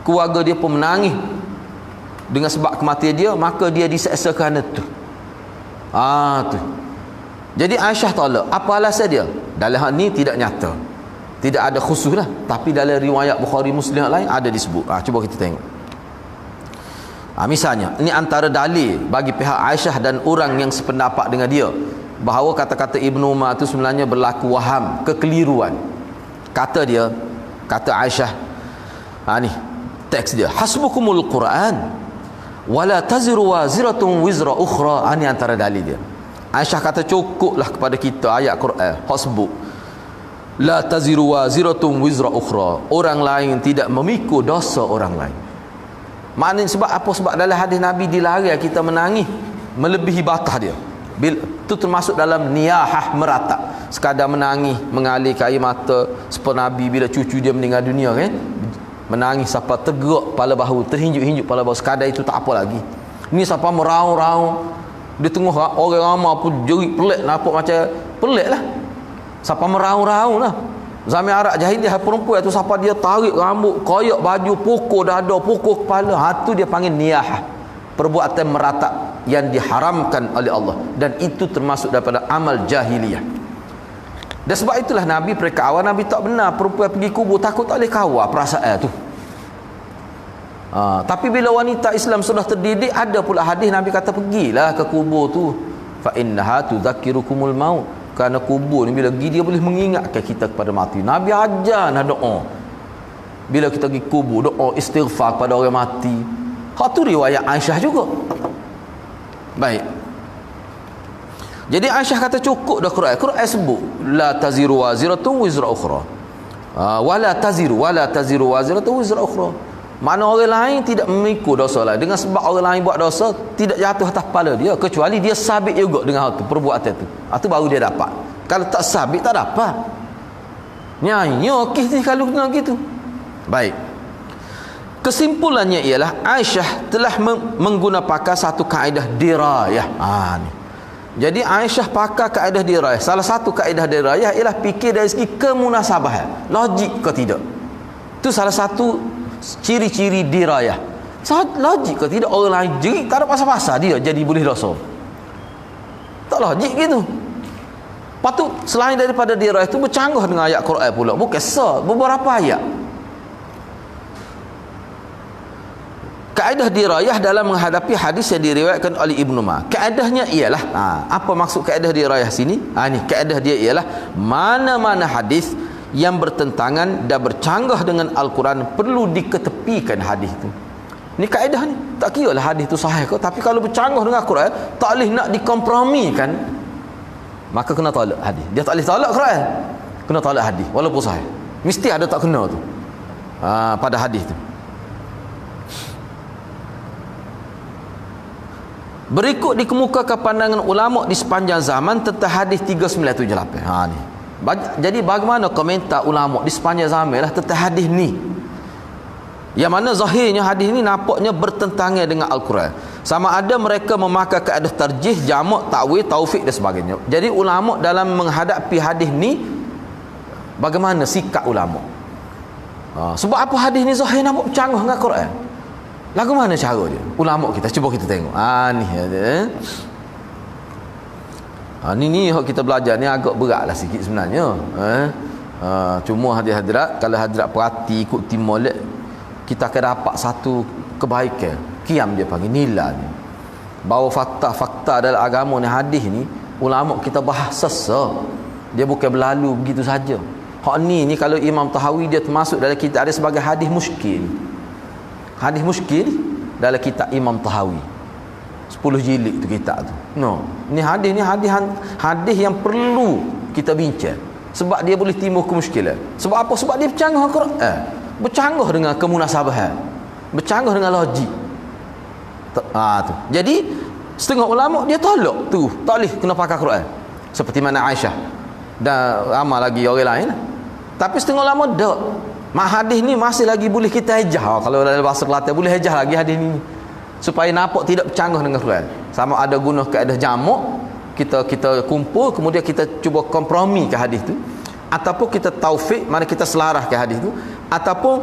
keluarga dia pun menangis dengan sebab kematian dia, maka dia diseksa kerana tu. Tu. Jadi Aisyah tolak. Apa alasan dia? Dalam hal ni tidak nyata, tidak ada khusus lah, tapi dalam riwayat Bukhari Muslim yang lain ada disebut. Cuba kita tengok. Misalnya, ini antara dalil bagi pihak Aisyah dan orang yang sependapat dengan dia bahawa kata-kata Ibnu Umar itu sebenarnya berlaku waham, kekeliruan. Kata Aisyah, ni teks dia, hasbukumul Quran wala taziru waziratun wizra ukhra. Ini antara dalil dia. Aisyah kata cukuplah kepada kita ayat Quran, hasbuk, la taziru waziratun wizra ukhra. Orang lain tidak memikul dosa orang lain. Maknanya sebab apa? Sebab dalam hadis Nabi dilarang kita menangis melebihi batas dia. Itu termasuk dalam niyahah meratap, sekadar menangis mengalir air mata seperti Nabi bila cucu dia meninggal dunia kan, menangis sampai tergerak kepala bahu, terhinjuk-hinjuk kepala bahu, sekadar itu tak apa lagi. Ni sampai meraung-raung di tengah orang ramai pun jerit pelik, nampak macam pelik lah, sampai meraung-raung lah. Zaman Arab jahiliah perempuan tu siapa dia tarik rambut, koyak baju, pukul dada, pukul kepala, tu dia panggil niyahah. Perbuatan meratap yang diharamkan oleh Allah, dan itu termasuk daripada amal jahiliah. Dan sebab itulah Nabi mereka awal Nabi tak benar perempuan pergi kubur, takut tak boleh kawal perasaan tu. Tapi bila wanita Islam sudah terdidik, ada pula hadis Nabi kata pergilah ke kubur tu, fa innaha tudzakirukumul maut. Kerana kubur ni bila pergi dia boleh mengingatkan kita kepada mati. Nabi ajar nak doa bila kita pergi kubur, doa istighfar kepada orang mati. Hak tu riwayat Aisyah juga. Baik, jadi Aisyah kata cukup dah Quran. Quran sebut la taziru waziratun wizra ukhra. Wala taziru waziratun wizra ukhra. Mana orang lain tidak memikul dosa lain. Dengan sebab orang lain buat dosa, tidak jatuh atas kepala dia, kecuali dia sabit juga dengan hal tu, perbuatan tu. Itu baru dia dapat. Kalau tak sabit, tak dapat. Nyanyi okey kalau kena gitu. Baik, kesimpulannya ialah Aisyah telah menggunakan pakai satu kaedah dirayah. Ni. Jadi Aisyah pakai kaedah dirayah. Salah satu kaedah dirayah ialah fikir dari segi kemunasabahan, logik ke tidak. Itu salah satu ciri-ciri dirayah. Sangat logik ke tidak orang lain jerit tak ada pasal-pasal dia jadi boleh dosa. Tak logik gitu. Patut selain daripada dirayah itu bercanggah dengan ayat Quran pula. Bukan beberapa ayat. Kaedah dirayah dalam menghadapi hadis yang diriwayatkan oleh Ibnu Ma. Kaedahnya ialah, apa maksud kaedah dirayah sini? Ni kaedah dia ialah mana-mana hadis yang bertentangan dan bercanggah dengan Al-Quran perlu diketepikan hadis itu. Ni kaedah ni. Tak kira lah hadis itu sahih ke, tapi kalau bercanggah dengan Al-Quran, tak boleh nak dikompromikan, maka kena tolak hadis. Dia tak boleh tolak Quran, kena tolak hadis walaupun sahih. Mesti ada tak kena tu pada hadis tu. Berikut dikemukakan pandangan ulama di sepanjang zaman tentang hadis 3978. Ni. Jadi bagaimana komentar ulama di sepanjang zaman lah tentang hadis ni, yang mana zahirnya hadis ni nampaknya bertentangan dengan Al-Quran. Sama ada mereka memakai kaedah tarjih, jamak, takwil, taufik dan sebagainya. Jadi ulama dalam menghadapi hadis ni, bagaimana sikap ulama? Sebab apa hadis ni zahir nampak bercanggah dengan Al-Quran? Lagu mana cara dia? Ulama kita cuba kita tengok. Ni ada. Ni kita belajar ni agak beratlah sikit sebenarnya. Cuma hadirat kalau hadirat perhati ikut timolek, kita akan dapat satu kebaikan. Qiyam dia panggil nilai ni. Bahawa fakta-fakta dalam agama ni, hadis ni ulama kita bahas sesa. Dia bukan berlalu begitu saja. Hak ni kalau Imam Tahawi dia termasuk dalam kitab ada sebagai hadis muskil. Hadis muskil dalam kitab Imam Tahawi. 10 jilid tu kitab tu. Ni hadis yang perlu kita bincang. Sebab dia boleh timbul kemuskilan. Sebab apa? Sebab dia bercanggah Al-Quran. Bercanggah dengan kemunasabahan. Bercanggah dengan logik. Tu. Jadi setengah ulama dia tolak tu. Tak boleh kena pakai Quran. Seperti mana Aisyah dan ramai lagi orang lain. Tapi setengah ulama tak. Hadis ni masih lagi boleh kita hejah. Kalau dalam bahasa Kelantan boleh hejah lagi hadis ni, supaya nampak tidak bercanggah dengan Quran. Sama ada guna kaedah jamak, kita kumpul kemudian kita cuba kompromi ke hadis tu, ataupun kita taufik, mana kita selarah ke hadis tu, ataupun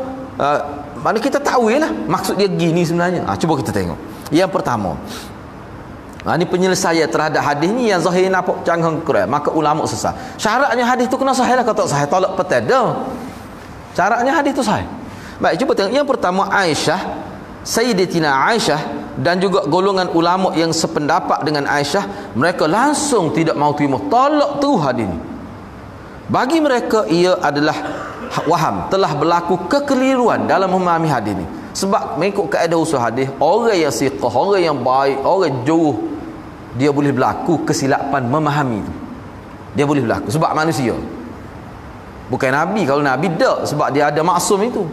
mana kita takwil lah maksud dia gini sebenarnya. Cuba kita tengok. Yang pertama, ini penyelesaian terhadap hadis ni yang zahir nampak bercanggah dengan Quran, maka ulama sesat. Syaratnya hadis tu kena sahih lah. Kalau tak sahih tolak petai dah. Syaratnya hadis tu sahih. Baik, cuba tengok. Yang pertama, Aisyah, Sayyidatina Aisyah dan juga golongan ulama yang sependapat dengan Aisyah, mereka langsung tidak mau terima, tolak tu hadis ni. Bagi mereka ia adalah waham, telah berlaku kekeliruan dalam memahami hadis ni. Sebab mengikut kaedah usul hadis, orang yang siqah, orang yang baik, orang jauh, dia boleh berlaku kesilapan memahami itu. Dia boleh berlaku sebab manusia. Bukan Nabi. Kalau Nabi tak, sebab dia ada maksum itu.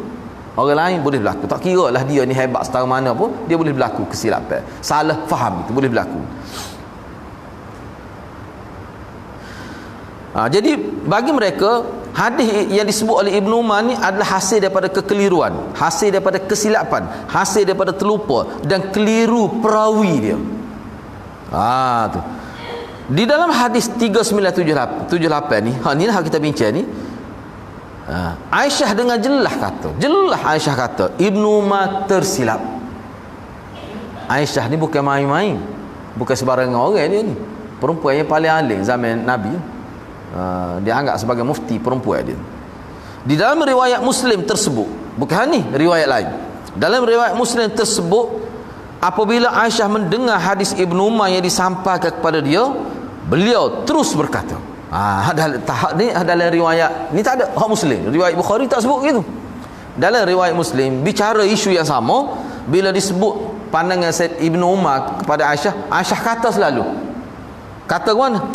Orang lain boleh berlaku. Tak kira lah dia ni hebat setara mana pun, dia boleh berlaku kesilapan, salah faham, itu boleh berlaku. Jadi bagi mereka, hadis yang disebut oleh Ibnu Umar ni adalah hasil daripada kekeliruan, hasil daripada kesilapan, hasil daripada terlupa dan keliru perawi dia. Tu. Di dalam hadis 3978 ni, ni lah kita bincang ni. Aisyah dengan jelas Aisyah kata Ibnu Umar tersilap. Aisyah ni bukan main-main, bukan sembarangan orang dia ni. Perempuan yang paling alim zaman Nabi. Dia anggap sebagai mufti perempuan dia. Di dalam riwayat Muslim tersebut, bukan ni riwayat lain, dalam riwayat Muslim tersebut, apabila Aisyah mendengar hadis Ibnu Umar yang disampaikan kepada dia, beliau terus berkata, ni dalam riwayat ni tak ada hak Muslim, riwayat Bukhari tak sebut gitu. Dalam riwayat Muslim bicara isu yang sama, bila disebut pandangan Said Ibnu Umar kepada Aisyah, Aisyah kata selalu, kata mana?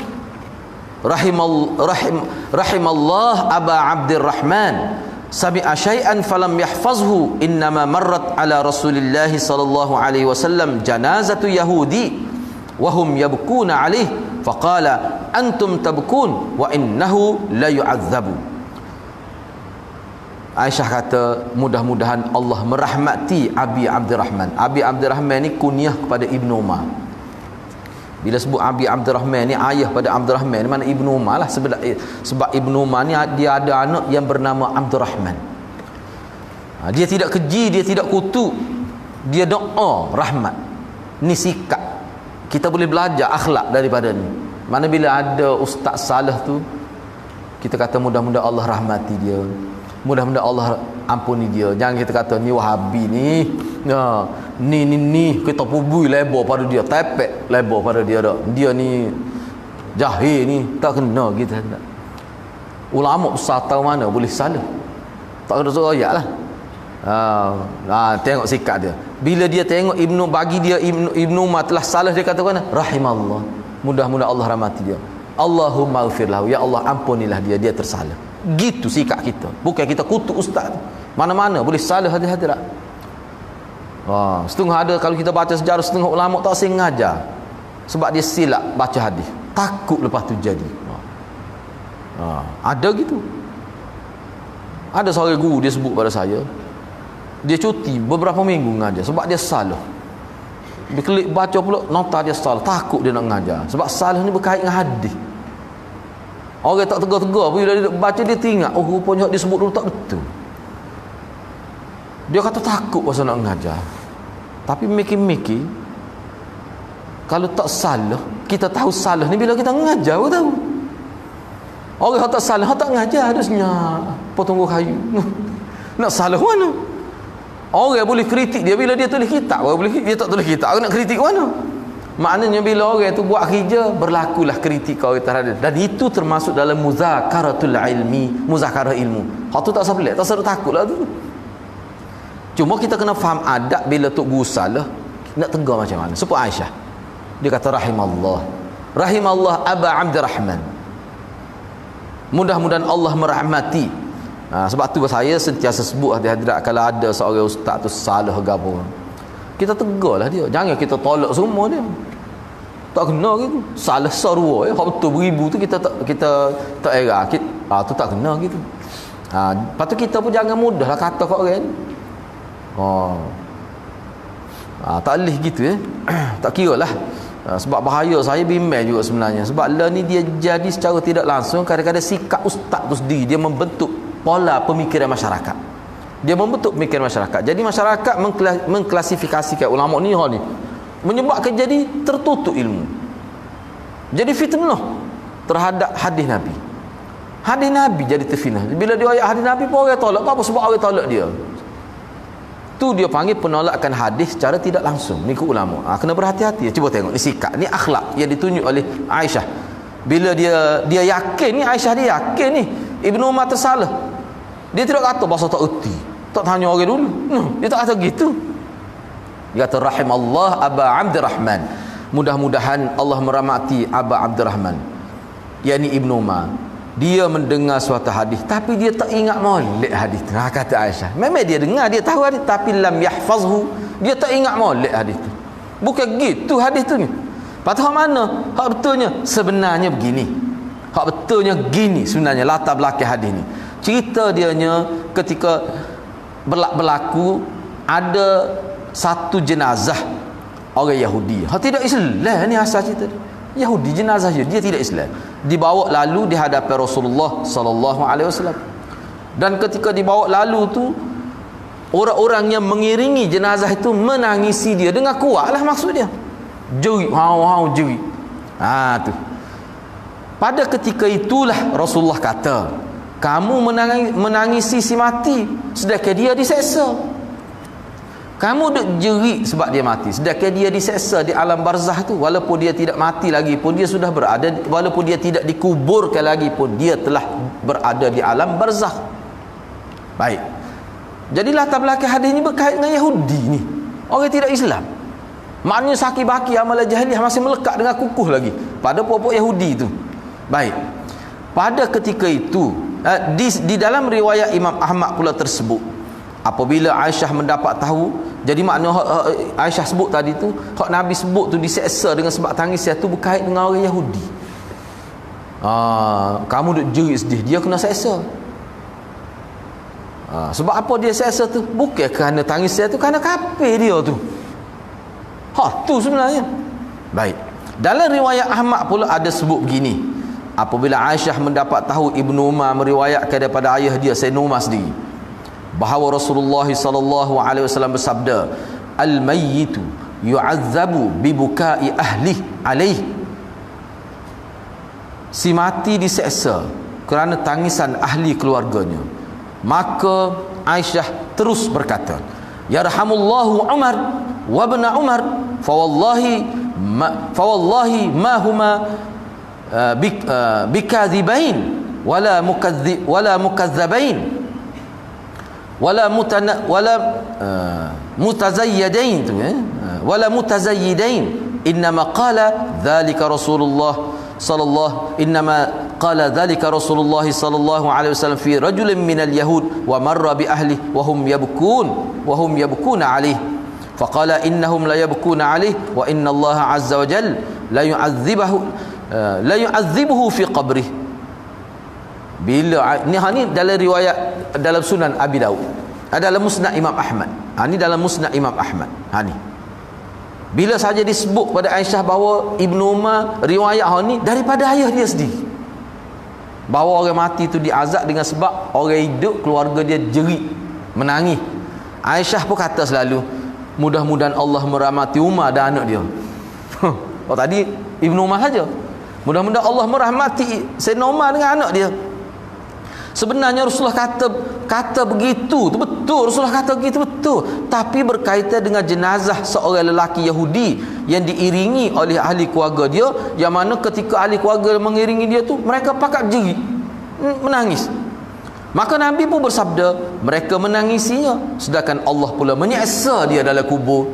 Rahimallah Aba Abdurrahman sami'a syai'an falam yahfazhu innama marrat ala Rasulillah sallallahu alaihi wasallam janazatu yahudi wa hum yabkuna alaihi faqala antum tabkun wa innahu la yu'adzabu. Aisyah kata, mudah-mudahan Allah merahmati Abi Abdurrahman. Abi Abdurrahman ni kunyah kepada Ibnu Umar. Bila sebut Abi Abdurrahman ni ayah pada Abdurrahman, mana Ibnu Umar lah. Sebab Ibnu Umar ni dia ada anak yang bernama Abdurrahman. Dia tidak keji, dia tidak kutuk, dia doa rahmat. Ni sikap kita boleh belajar akhlak daripada ni. Mana bila ada ustaz salah tu, kita kata mudah-mudahan Allah rahmati dia, mudah-mudahan Allah ampuni dia. Jangan kita kata ni Wahabi ni, ni kita pubui lebar pada dia, tepek lebar pada dia dah. Dia ni jahil ni, tak kena kita tak. Ulama besar tahu mana boleh salah, tak kena suruh ayat lah. Tengok sikap dia. Bila dia tengok Ibnu Umar telah salah, dia kata mana? Rahimallah, mudah-mudahan Allah rahmati dia. Allahumma ighfirlahu, ya Allah ampunilah dia, dia tersalah. Gitu sikap kita. Bukan kita kutuk ustaz. Mana-mana boleh salah hati-hati tak? Setengah ada, kalau kita baca sejarah, setengah ulama tak sengaja sebab dia silap baca hadis, takut lepas tu jadi. Ada gitu. Ada seorang guru dia sebut pada saya, dia cuti beberapa minggu mengajar sebab dia salah. Dia klik baca pula nota dia salah, takut dia nak mengajar sebab salah ni berkait dengan hadis. Orang tak tegar-tegar, bila dia baca dia teringat, oh rupanya dia sebut dulu tak betul. Dia kata takut pasal nak mengajar. Tapi mikir-mikir, kalau tak salah, kita tahu salah ni bila kita mengajar, kita tahu. Orang tak salah, tak mengajar, ada senyap potong kayu. Nak salah mana? Orang boleh kritik dia bila dia tulis kitab, orang boleh, dia tak tulis kitab, orang nak kritik mana? Maknanya bila orang tu buat kerja, berlakulah kritik orang terhadap. Dan itu termasuk dalam muzakaratul ilmi, muzakarah ilmu. Hak tu tak usah pelik, tak usah takutlah tu. Cuma kita kena faham adab bila tok guru salah, nak tegur macam mana. Sebab Aisyah, dia kata rahimallah Aba Abdurrahman, mudah-mudahan Allah merahmati. Sebab tu saya sentiasa sebut hadirat, kalau ada seorang ustaz tu salah ke apa, kita tegurlah dia. Jangan kita tolak semua dia. Tak kena gitu. Salah sarua hak betul beribu tu kita tak era. Tu tak kena gitu. Lepas tu kita pun jangan mudahlah kata kat orang ni. Tak boleh gitu tak kira lah. Sebab bahaya, saya bimbang juga sebenarnya. Sebab lah ni dia jadi secara tidak langsung, kadang-kadang sikap ustaz tu sendiri dia membentuk pola pemikiran masyarakat. Dia membentuk pemikiran masyarakat. Jadi masyarakat mengklasifikasikan ulama ni menyebabkan jadi tertutup ilmu. Jadi fitnah terhadap hadis Nabi. Hadis Nabi jadi terfitnah. Bila dia ayat hadis Nabi pun orang tolak. Apa sebab orang tolak dia? Tu dia panggil penolakan hadis secara tidak langsung. Ni ke ulama. Kena berhati-hati. Cuba tengok ni sikap, ni akhlak yang ditunjuk oleh Aisyah. Bila dia yakin ni, Aisyah dia yakin ni Ibnu Umar tersalah. Dia tidak kata bahasa tak erti, tak tanya orang dulu. Dia tak kata gitu. Dia kata rahimallah Aba Abdurrahman, mudah-mudahan Allah merahmati Aba Abdurrahman, yakni Ibnu Umar. Dia mendengar suatu hadis tapi dia tak ingat molek hadis tu. Kata Aisyah, memang dia dengar, dia tahu hadis tapi lam yahfazhu, dia tak ingat molek hadis tu. Bukan gitu hadis tu ni. Patut hak mana? Hak betulnya sebenarnya begini. Hak betulnya gini sebenarnya latar belakang hadis ni. Cerita dianya ketika berlaku ada satu jenazah orang Yahudi. Hak tidak Islam ni asal cerita dia. Yahudi, jenazah dia tidak Islam, dibawa lalu di hadapan Rasulullah sallallahu alaihi wasallam. Dan ketika dibawa lalu tu, orang-orang yang mengiringi jenazah itu menangisi dia dengan kuatlah, maksud dia. Jerit, hau jerit. Tu. Pada ketika itulah Rasulullah kata, kamu menangisi si mati sedangkan dia diseksa. Kamu duk jerit sebab dia mati sedangkan dia diseksa di alam barzah tu. Walaupun dia tidak mati lagi pun dia sudah berada, walaupun dia tidak dikuburkan lagi pun dia telah berada di alam barzah. Baik. Jadi latar belakang hadis ini berkait dengan Yahudi ni, orang tidak Islam. Maknanya sakit baki amalan jahiliah masih melekat dengan kukuh lagi pada pokok Yahudi tu. Baik. Pada ketika itu, di dalam riwayat Imam Ahmad pula tersebut, apabila Aisyah mendapat tahu, jadi makna Aisyah sebut tadi tu, hak Nabi sebut tu diseksa dengan sebab tangis tu berkait dengan orang Yahudi. Kamu duk jerit sedih, dia kena seksa. Sebab apa dia seksa tu? Bukan kerana tangis tu, kerana kafir dia tu. Tu sebenarnya. Baik. Dalam riwayat Ahmad pula ada sebut begini. Apabila Aisyah mendapat tahu Ibnu Umar meriwayatkan daripada ayah dia Sayyidina Umar sendiri, bahawa Rasulullah sallallahu alaihi wasallam bersabda, al-mayyitu yu'azzabu bi bukai ahli alaih. Si mati diseksa kerana tangisan ahli keluarganya. Maka Aisyah terus berkata, yarhamullahu Umar wa ibn Umar fa wallahi ma huma bikadhibain wala mukazzabain wala mutazayyidain wala mutazayyidain, innama qala dhalika Rasulullah sallallahu alaihi wasallam fi rajulin minal yahud wa marra bi ahli wa hum yabkuna alaihi faqala innahum la yabkuna alaihi wa inna Allah azza wa jalla la yu'adzibuhu fi qabrih. Bila ni dalam riwayat dalam Sunan Abi Daud, dalam Musnad Imam Ahmad. Ni dalam Musnad Imam Ahmad. Ni bila saja disebut pada Aisyah bahawa Ibnu Umar riwayat ni daripada ayah dia sendiri, bahawa orang mati tu diazab dengan sebab orang hidup keluarga dia jerit menangis. Aisyah pun kata selalu, mudah-mudahan Allah merahmati Umar dan anak dia. Tadi Ibnu Umar saja, mudah-mudahan Allah merahmati Sayyidina Umar dengan anak dia. Sebenarnya Rasulullah kata begitu tu betul, Rasulullah kata begitu betul, tapi berkaitan dengan jenazah seorang lelaki Yahudi yang diiringi oleh ahli keluarga dia, yang mana ketika ahli keluarga mengiringi dia tu, mereka pakat jerit menangis. Maka Nabi pun bersabda, mereka menangisinya sedangkan Allah pula menyeksa dia dalam kubur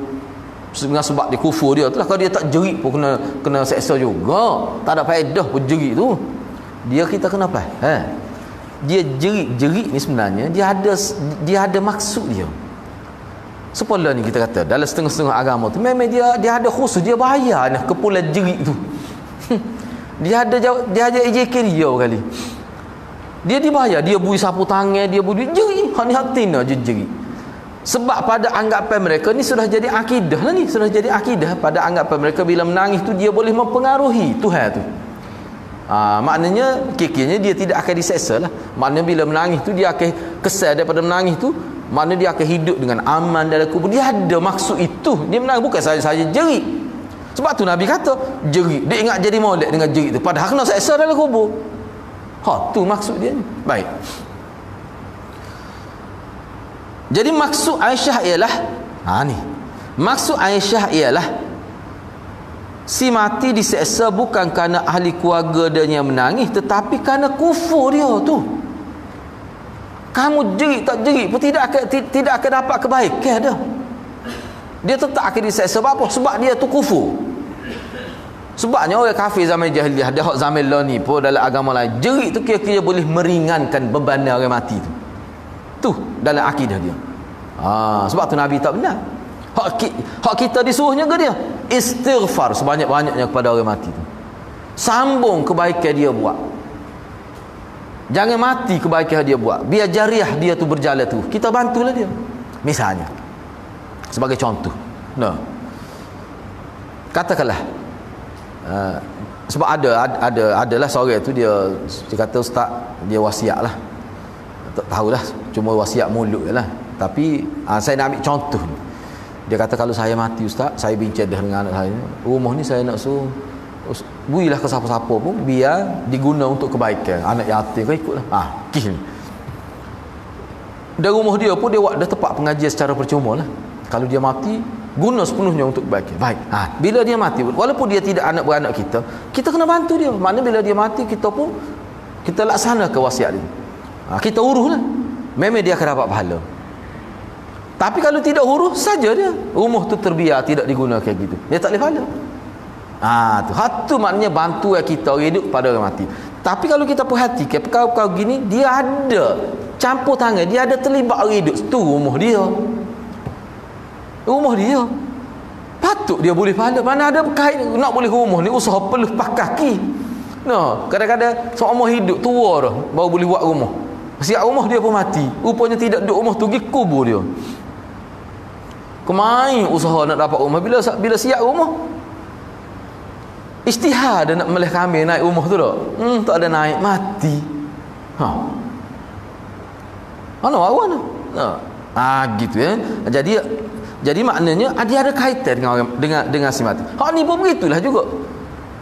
dengan sebab dia kufur dia tu lah. Kalau dia tak jerit pun kena seksa juga, tak ada faedah pun jerit tu. Dia kita kenapa? Dia jerit ni sebenarnya dia ada maksud dia. Sepola ni kita kata dalam setengah-setengah agama tu memang dia ada khusus, dia bayar nah kepulan jerit tu. dia ada ejek dia kali. Dia dibayar, dia bui sapu tangan, dia bui jerit, hak ni hak tina je jerit. Sebab pada anggapan mereka ni sudah jadi akidah lah ni, sudah jadi akidah pada anggapan mereka bila menangis tu dia boleh mempengaruhi Tuhan tu. Maknanya kekiranya dia tidak akan diseksa lah. Maknanya bila menangis tu dia akan kesal daripada menangis tu, maknanya dia akan hidup dengan aman dalam kubur. Dia ada maksud itu. Dia menangis bukan saja jerit. Sebab tu Nabi kata jerit, dia ingat jadi molek dengan jerit tu, padahal kena seksa dalam kubur. Tu maksud dia ni. Baik. Jadi maksud Aisyah ialah ni. Maksud Aisyah ialah si mati diseksa bukan kerana ahli keluarga dia yang menangis, tetapi kerana kufur dia tu. Kamu jerit tak jerit pun tidak akan dapat kebaikan dah. Dia tetap akan diseksa. Sebab apa? Sebab dia tu kufur. Sebabnya orang kafir zaman jahiliah, dia hak zaman lah ni pun dalam agama lain, jerit tu kira-kira boleh meringankan beban orang mati tu. Tu dalam akidah dia. Sebab tu Nabi tak benar. Hak kita disuruhnya ke dia? Istighfar sebanyak-banyaknya kepada orang mati tu. Sambung kebaikan dia buat. Jangan mati kebaikan dia buat. Biar jariah dia tu berjalan tu. Kita bantulah dia. Misalnya. Sebagai contoh. Katakanlah sebab adalah seorang tu dia kata ustaz, dia wasiat lah tak tahulah, cuma wasiat mulut je lah. Tapi saya nak ambil contoh ni. Dia kata kalau saya mati ustaz, saya bincang dengan anak saya, rumah ni saya nak suruh berilah ke siapa-siapa pun biar diguna untuk kebaikan anak yatim, kau ikutlah. Kis ni. Dan rumah dia pun dia buat dah tempat pengajian secara percuma lah. Kalau dia mati, guna sepenuhnya untuk kebaikan. Baik. Bila dia mati, walaupun dia tidak anak beranak kita, kita kena bantu dia. Mana bila dia mati, kita pun kita laksanakan wasiat dia. Kita urus lah. Memang dia akan dapat pahala. Tapi kalau tidak urus saja dia, rumah tu terbiar tidak digunakan gitu, dia tak boleh pahala. Tu maknanya bantu kita orang hidup pada orang mati. Tapi kalau kita perhatikan perkara-perkara gini, dia ada campur tangan, dia ada terlibat orang hidup. Tu rumah dia. Rumah dia. Patut dia boleh pahala. Mana ada berkait nak boleh rumah ni usaha peluh pakai kaki. Kadang-kadang seumur hidup tua dah baru boleh buat rumah. Siap rumah dia pun mati. Rupanya tidak duduk rumah tu, pergi kubur dia. Kemain usaha nak dapat rumah, bila siap rumah, istihad nak melih kambing naik rumah tu tak? Tak ada naik, mati. Mana awak gitu ya. Jadi maknanya dia ada kaitan dengan si mati. Hak ni pun begitulah juga.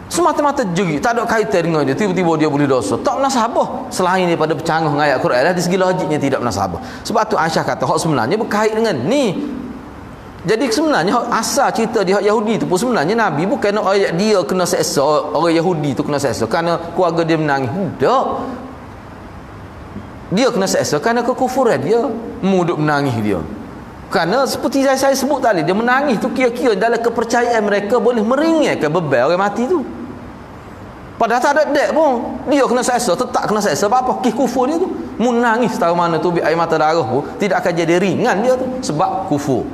Semata-mata jerit, tak ada kaitan dengan dia, tiba-tiba dia boleh dosa. Tak menasabah. Selain daripada bercanggah dengan ayat Quran, di segi logiknya tidak menasabah. Sebab tu Aisyah kata hak sebenarnya berkait dengan ni. Jadi sebenarnya asal cerita di hak Yahudi tu pun sebenarnya Nabi bukan nak ayat dia kena seksa, orang Yahudi tu kena seksa kerana keluarga dia menangis. Tak. Dia kena seksa kerana kekufuran dia, muduk menangis dia. Kerana seperti saya sebut tadi, dia menangis tu kira-kira dalam kepercayaan mereka boleh meringankan beban orang mati tu. Padahal tak ada dek pun, dia kena seksa, tetap kena seksa. Apa kis kufur dia tu, menangis tahu mana tu air mata darah pun tidak akan jadi ringan dia tu sebab kufur.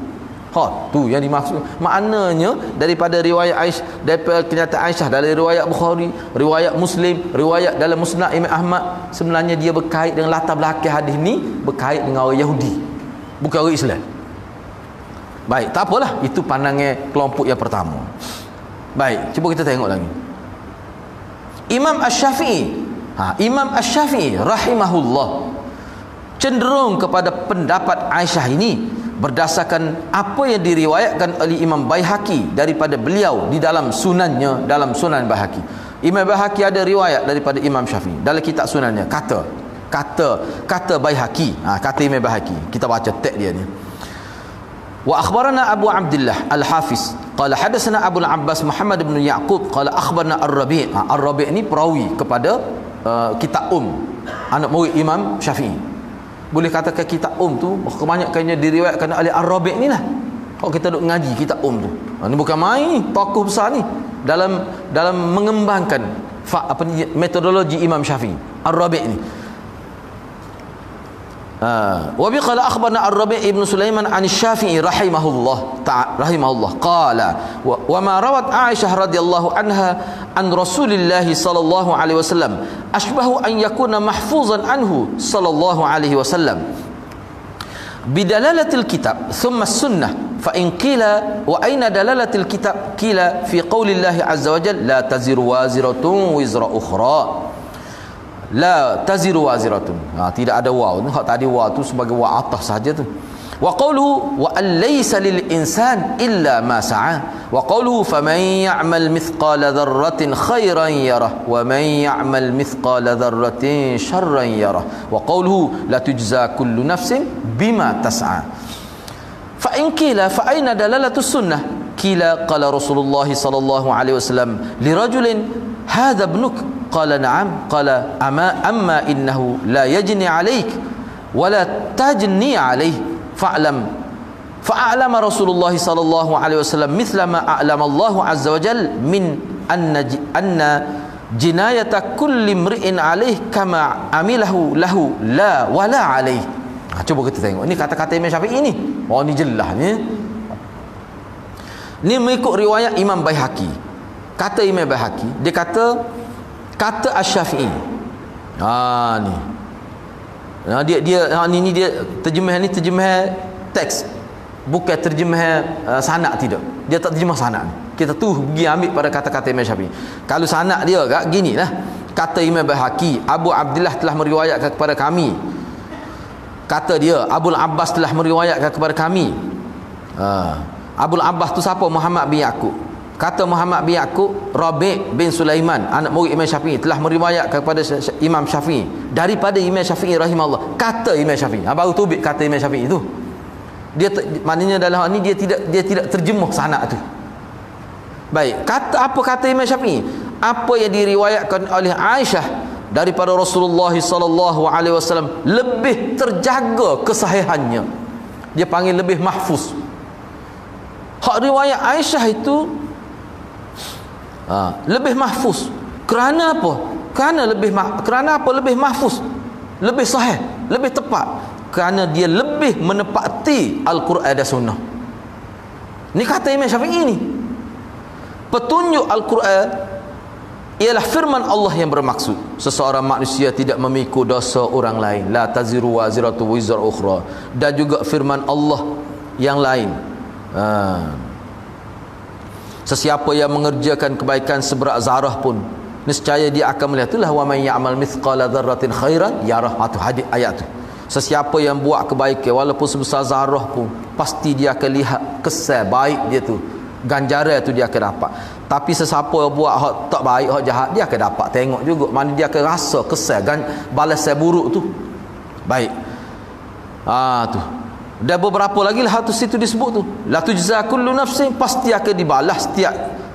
Tu yang dimaksud. Maknanya daripada riwayat Aisyah, daripada kenyataan Aisyah, dari riwayat Bukhari, riwayat Muslim, riwayat dalam Musnad Imam Ahmad, sebenarnya dia berkait dengan latar belakang hadis ni berkait dengan orang Yahudi, bukan orang Islam. Baik, tak apalah, itu pandangan kelompok yang pertama. Baik, cuba kita tengok lagi. Imam Asy-Syafi'i rahimahullah cenderung kepada pendapat Aisyah ini berdasarkan apa yang diriwayatkan oleh Imam Baihaqi daripada beliau di dalam sunannya, dalam Sunan Baihaqi. Imam Baihaqi ada riwayat daripada Imam Syafi'i dalam kitab sunannya, kata Baihaqi, kata Imam Baihaqi, kita baca teks dia ni. Wa akhbarana Abu Abdullah Al-Hafiz qala hadatsana Abu Al-Abbas Muhammad bin Yaqub qala akhbarna Ar-Rabi'. Ar-Rabi' ni perawi kepada kitab anak murid Imam Syafi'i. Boleh katakan kitab tu kebanyakannya diriwayatkan oleh Ar-Rabi' ni lah. Kalau kita duk ngaji kitab tu, ni bukan main, tokoh besar ni dalam mengembangkan metodologi Imam Syafi'i. Ar-Rabi' ni wa bi qala akhbarna Ar-Rabi' ibn Sulaiman an Asy-Syafi'i rahimahullah qala wa ma rawat Aisyah radhiyallahu anha an Rasulillah sallallahu alaihi wasallam ashbahu an yakuna mahfuzan anhu sallallahu alaihi wasallam bidalalatil kitab thumma as-sunnah fa in qila wa aina dalalatil kitab qila fi qoulillah azza wa jalla la taziru waziratun wizra ukhra. La taziru waziratun, tidak ada waw. Hak tadi waw tu sebagai waw atas saja tu. Wa qawluhu wa an laysa lil insan illa ma sa'a. Wa qawluhu faman ya'mal mithqala dharratin khairan yarah wa man ya'mal mithqala dharratin sharran yarah. Wa qawluhu la tujza kullu nafsin bima tas'a. Fa in qila fa aina dalalatus sunnah? Qila qala Rasulullah sallallahu alaihi wasallam li rajulin hadha ibnuk. Qala na'am. Qala amma innahu la yajni 'alaik wa la tajni 'alaih fa'alama Rasulullah sallallahu alaihi wasallam mithla ma a'lama Allah azza wa jalla min anna jinayata kulli imri'in 'alaih kama amilahu lahu la wala 'alaih. Cuba kita tengok ni kata-kata Imam Syafi'i ni. Ni jelas ni. Ni mengikut riwayat Imam Baihaqi. Kata Imam Baihaqi, dia kata Asy-Syafi'i. Ni. Dia terjemah ni terjemah teks. Bukan terjemah sanad, tidak. Dia tak terjemah sanad. Kita tu pergi ambil pada kata-kata Imam Syafi'i. Kalau sanad dia ginilah. Kata Imam Baihaqi, Abu Abdullah telah meriwayatkan kepada kami Kata dia, Abul Abbas telah meriwayatkan kepada kami. Abul Abbas tu siapa? Muhammad bin Yaqub. Kata Muhammad bin Yaqub, Rabi' bin Sulaiman, anak murid Imam Syafi'i, telah meriwayatkan kepada Imam Syafi'i daripada Imam Syafi'i rahimahullah. Kata Imam Syafi'i. Baru tubik kata Imam Syafi'i tu. Dia maknanya dalam hal ni dia tidak terjemuh sanad tu. Baik, apa kata Imam Syafi'i? Apa yang diriwayatkan oleh Aisyah daripada Rasulullah sallallahu alaihi wasallam lebih terjaga kesahihannya. Dia panggil lebih mahfuz. Hak riwayat Aisyah itu lebih mahfuz. Kerana apa? Kerana apa lebih mahfuz? Lebih sahih, lebih tepat. Kerana dia lebih menepati Al-Quran dan Sunnah. Ni kata Imam Syafi'i ni. Petunjuk Al-Quran ialah firman Allah yang bermaksud seseorang manusia tidak memikul dosa orang lain, la taziru waziratu wizra ukhra, dan juga firman Allah yang lain, sesiapa yang mengerjakan kebaikan seberat zarah pun nescaya dia akan melihat. Itulah wa man ya'mal mithqala dzarratin khairan yarah. Itu hadis ayat tu. Sesiapa yang buat kebaikan walaupun sebesar zarah pun pasti dia akan lihat kesan baik dia tu, ganjaran tu dia akan dapat. Tapi sesiapa yang buat hak tak baik, hak jahat, dia akan dapat tengok juga, mana dia akan rasa kesan balasan buruk tu. Baik. Tu. Dan beberapa lagi lah tu situ disebut tu. La tujza kullu nafsin, pasti akan dibalas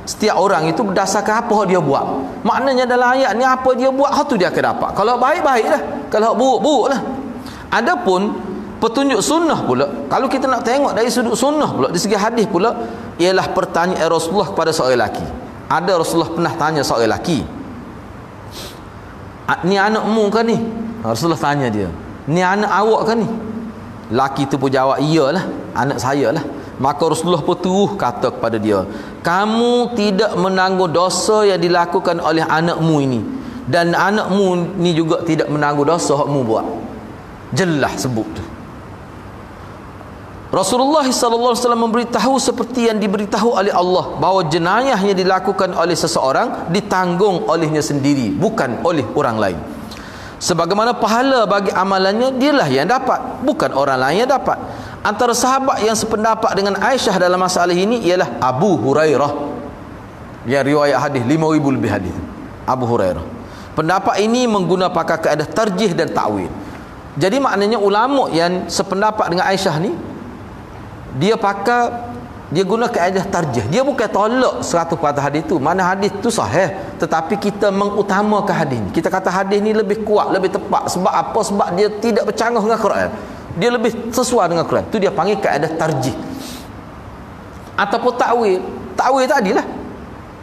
setiap orang itu berdasarkan apa dia buat. Maknanya dalam ayat ni apa dia buat, hak tu dia akan dapat. Kalau baik baiklah, kalau buruk buruklah. Adapun petunjuk sunnah pula, kalau kita nak tengok dari sudut sunnah pula, di segi hadis pula, ialah pertanyaan Rasulullah kepada seorang lelaki. Ada Rasulullah pernah tanya seorang lelaki, ni anakmu kan ni? Rasulullah tanya dia, ni anak awak kan ni? Laki tu pun jawab, iyalah, anak saya lah. Maka Rasulullah pun terus kata kepada dia, kamu tidak menanggung dosa yang dilakukan oleh anakmu ini, dan anakmu ni juga tidak menanggung dosa hakmu buat. Jelas sebut tu. Rasulullah sallallahu alaihi wasallam memberitahu seperti yang diberitahu oleh Allah, bahawa jenayah yang dilakukan oleh seseorang ditanggung olehnya sendiri, bukan oleh orang lain. Sebagaimana pahala bagi amalannya dialah yang dapat, bukan orang lain yang dapat. Antara sahabat yang sependapat dengan Aisyah dalam masalah ini ialah Abu Hurairah, yang riwayat hadis 5,000 lebih hadis. Abu Hurairah. Pendapat ini menggunakan kaedah tarjih dan ta'wil. Jadi maknanya ulama yang sependapat dengan Aisyah ni, dia guna kaedah tarjih. Dia bukan tolak 100% hadis tu. Mana hadis tu sahih, tetapi kita mengutamakan hadis ni. Kita kata hadis ni lebih kuat, lebih tepat. Sebab apa? Sebab dia tidak bercanggah dengan Quran. Dia lebih sesuai dengan Quran. Tu dia panggil kaedah tarjih. Ataupun ta'wil. Ta'wil tadilah.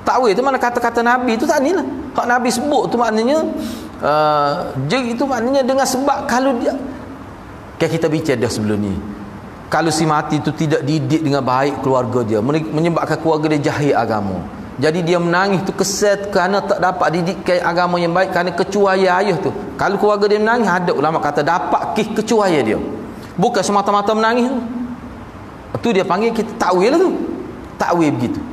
Ta'wil tu mana kata-kata Nabi tu tadilah. Hak Nabi sebut tu maknanya itu maknanya dengan sebab kalau dia, kan kita bincang dah sebelum ni, kalau si mati tu tidak didik dengan baik keluarga dia, menyebabkan keluarga dia jahil agama, jadi dia menangis tu kesal kerana tak dapat didikan agama yang baik, kerana kecuaian ayah tu. Kalau keluarga dia menangis, ada ulama kata dapat kecuaian dia, bukan semata-mata menangis tu dia panggil kita takwil lah tu, takwil begitu.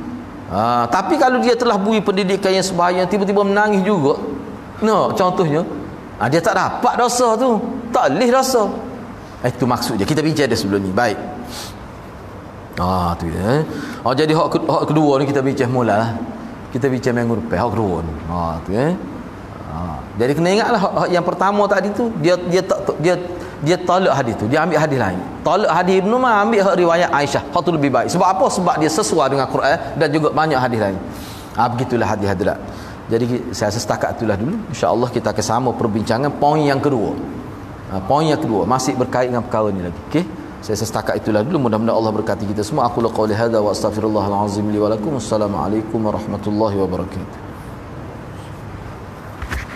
Tapi kalau dia telah bui pendidikan yang sebayang, tiba-tiba menangis juga, contohnya, dia tak dapat dosa tu, tak leh dosa. Itu maksud dia. Kita bincang dia sebelum ni. Baik. Tu ya. Jadi hak kedua ni kita bincang mulalah. Kita bincang minggu depan hak kedua ni. Tu ya. Jadi kena ingatlah hak yang pertama tadi tu dia tolak hadis tu, dia ambil hadis lain. Tolak hadis Ibnu Umar, ambil hak riwayat Aisyah. Hak tu lebih baik. Sebab apa? Sebab dia sesuai dengan Quran dan juga banyak hadis lain. Begitulah hadis hadirat. Jadi saya setakat itulah dulu. Insya-Allah kita akan sama perbincangan poin yang kedua. Poin yang kedua masih berkait dengan perkara ni lagi. Okey. Saya setakat itulah dulu. Mudah-mudahan Allah berkati kita semua. Aku qauli hadza wa astaghfirullahal azim li wa lakum. Assalamualaikum warahmatullahi wabarakatuh.